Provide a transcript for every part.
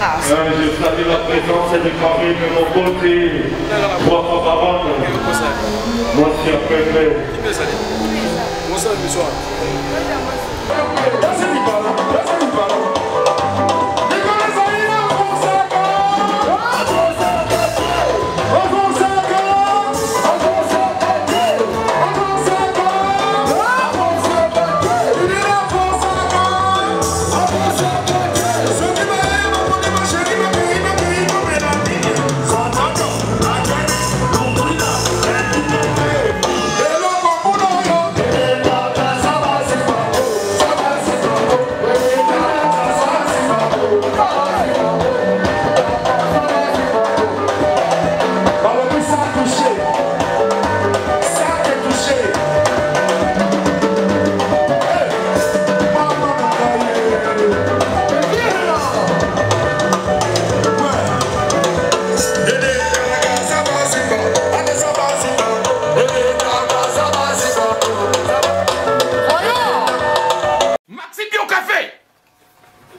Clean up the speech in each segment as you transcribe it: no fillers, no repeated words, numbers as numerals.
Je salue la présence de Marie de mon côté. Trois fois par an. Moi, c'est un peu. Bonsoir, bonsoir.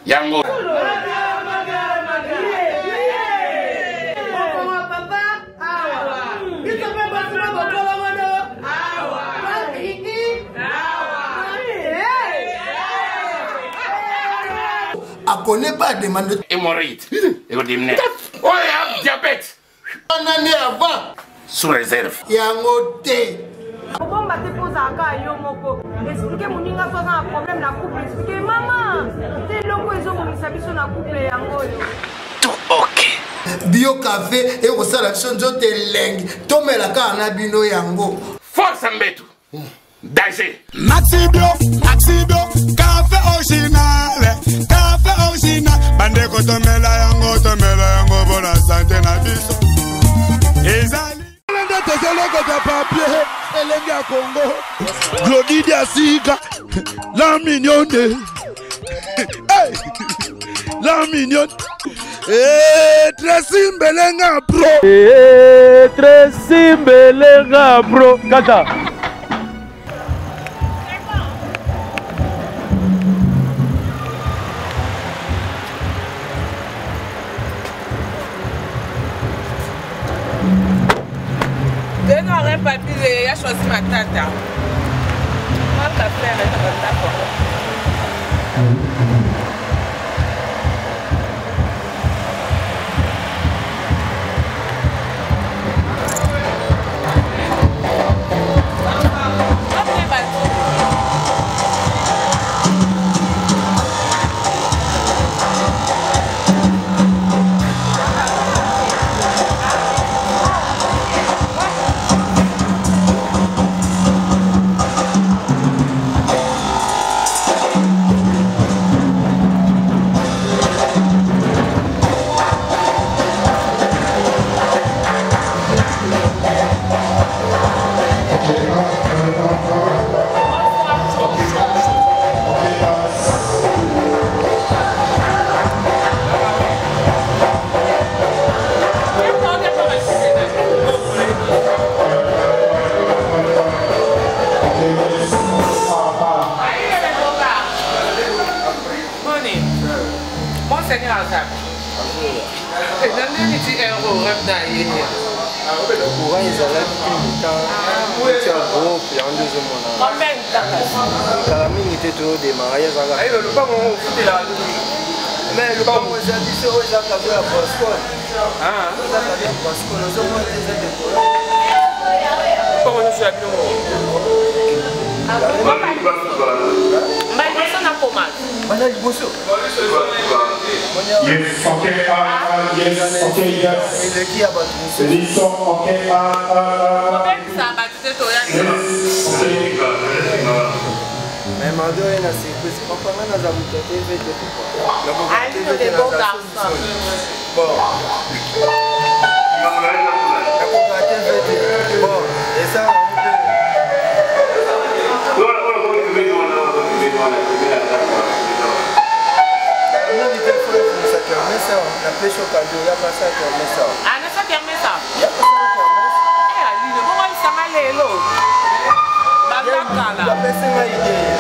Yango. A connaît pas demande Hémorroïde. Et vous dites, oh, il y a diabète. On en est avant. Sous réserve. Yango te. Bon, bah, t'es posé à Gaïo, Moko. Expliquez mon ninga, toi, un problème dans la couple. Expliquez, maman. T'es loco, ils ont mis sa mission dans la couple. Tout ok. Bio café et au salation de lengue. Tomela kana bino yango. Force Mbetu. Danger. Maxi Bio, café original. Café original. Bande ko tomela yango pour la santé na biso. Ezali. De papier, Elengi à Congo, Glody Sika, la mignonne, hey, la mignonne, Tracy Mbelenga bro, Tracy Mbelenga bro, kata. Un papier, il a choisi ma tata. Moi, le café, d'accord.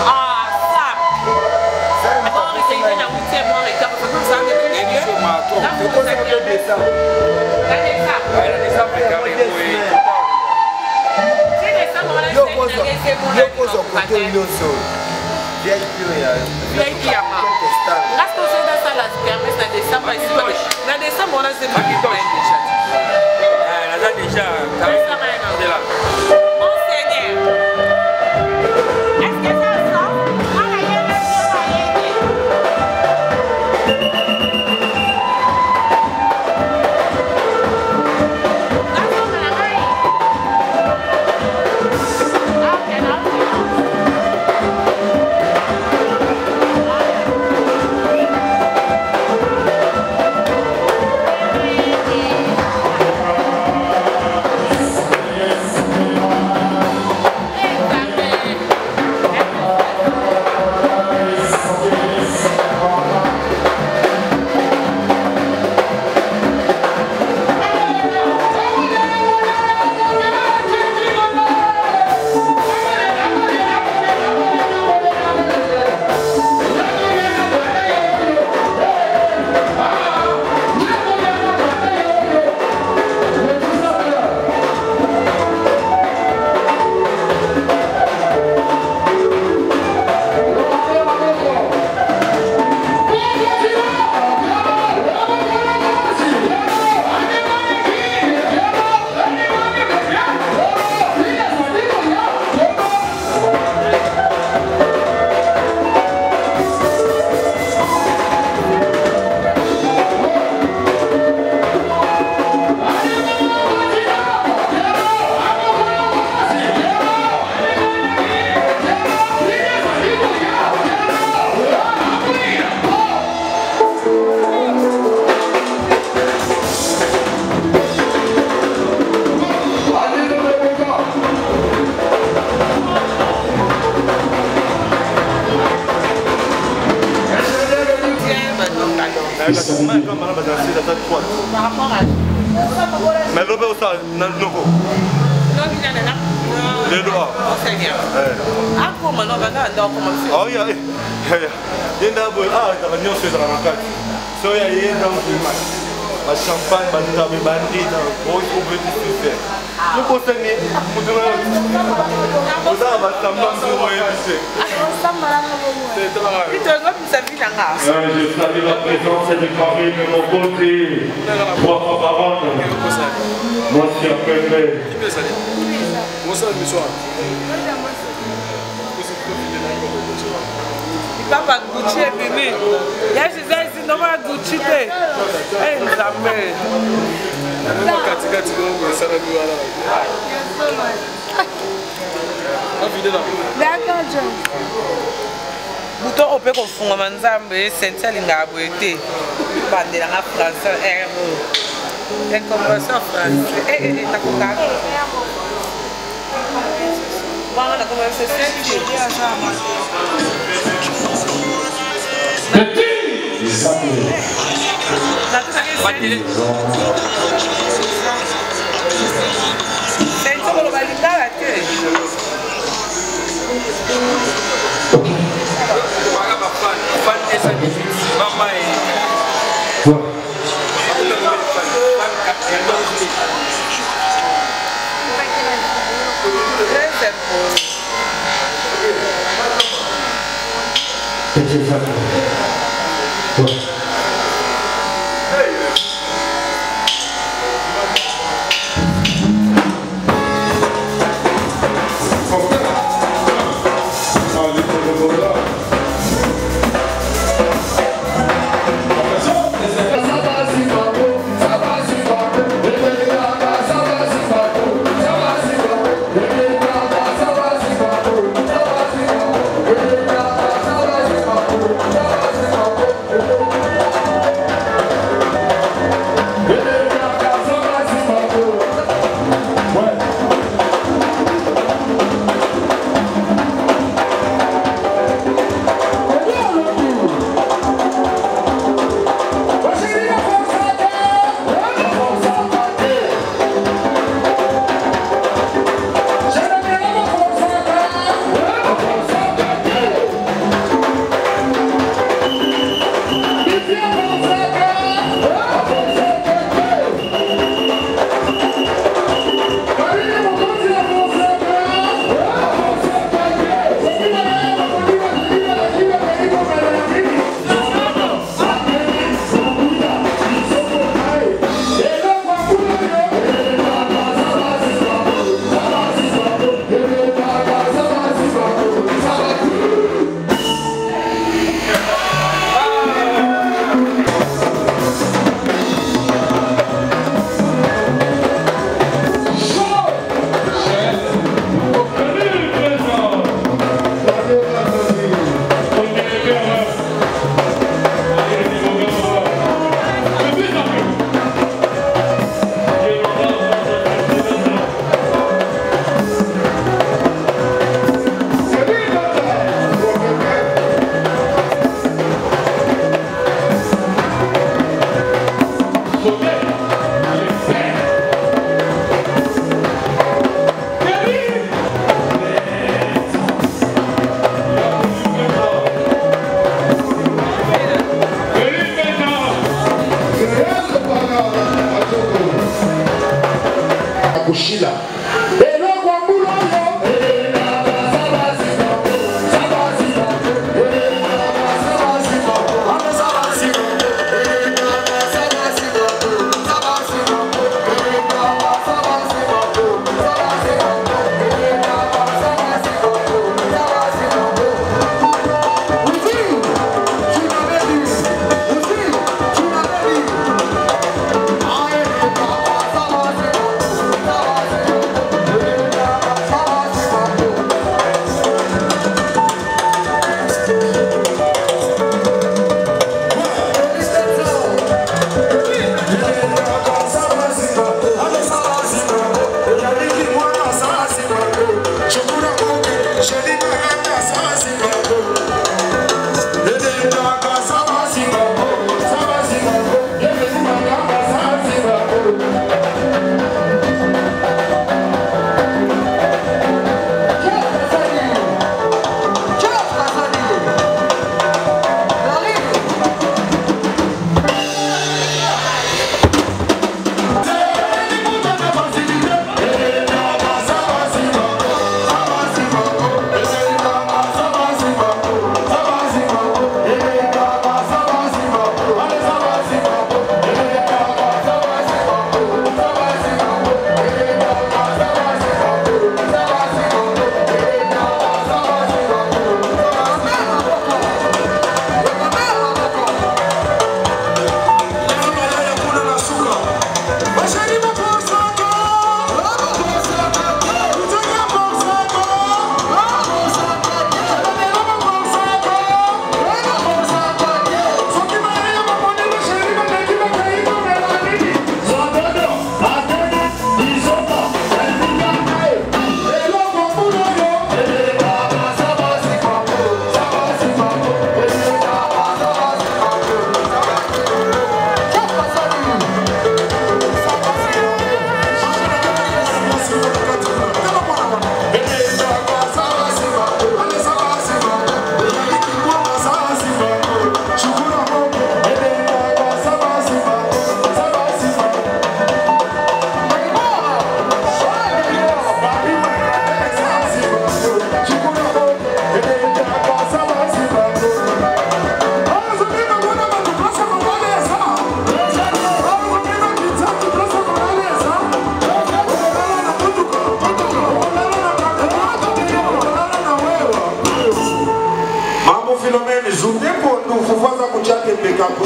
Ah, ça. Mais l'eau ça, non, non. Les doigts. Ah, comment on va dans comment oh, yeah. Il y a un peu de réunion sur la maquette. So, il y a un peu de champagne, de bandit, de gros compétition. Nous postons les je salue la présence de Camille de mon côté. 3 fois par an. Moi, je suis un peu fait. Bonsoir, monsieur. Papa Gucci est venu. Il y a Jésus, non, pas Gucci. Eh, nous amène. D'accord, John. Bouton on peut confondre Manzambe, Saint-Elinga, Boété, Bandé dans la France, RO. Incompréhension français. Eh, t'as compris? Voilà, on a commencé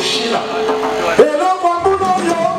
China. Hello, Mamuno, yo.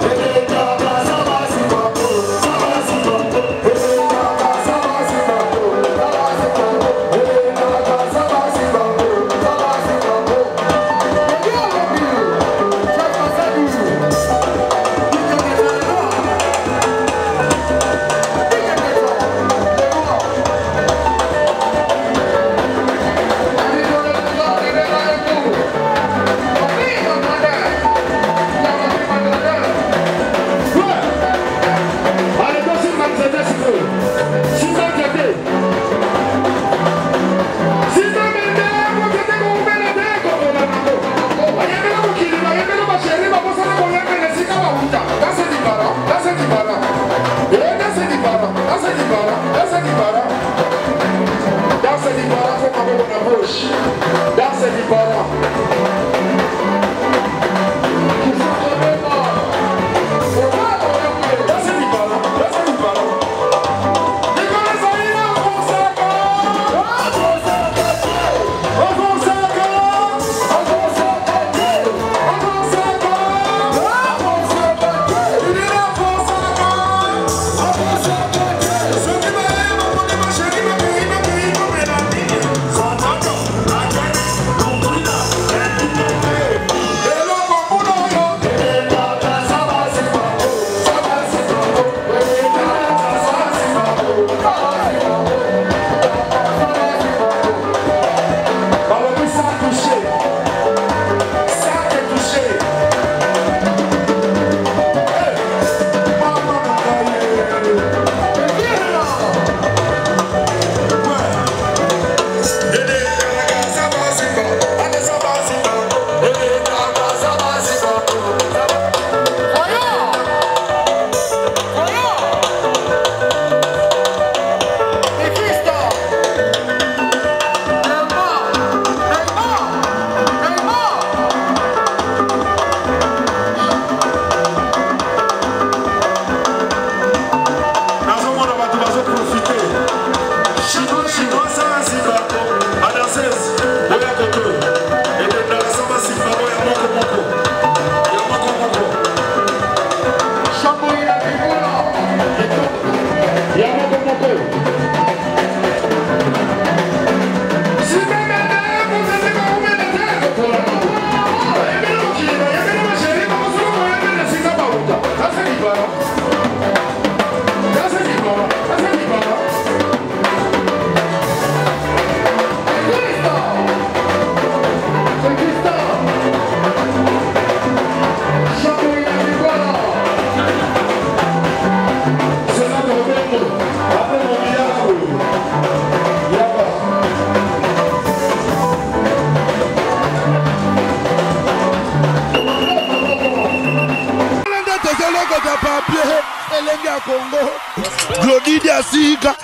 Glodidia Sika,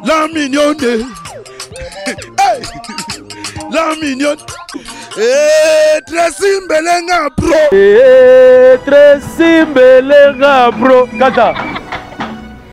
la mignonne, hey, la mignonne, Tracy Mbelenga bro, Kata.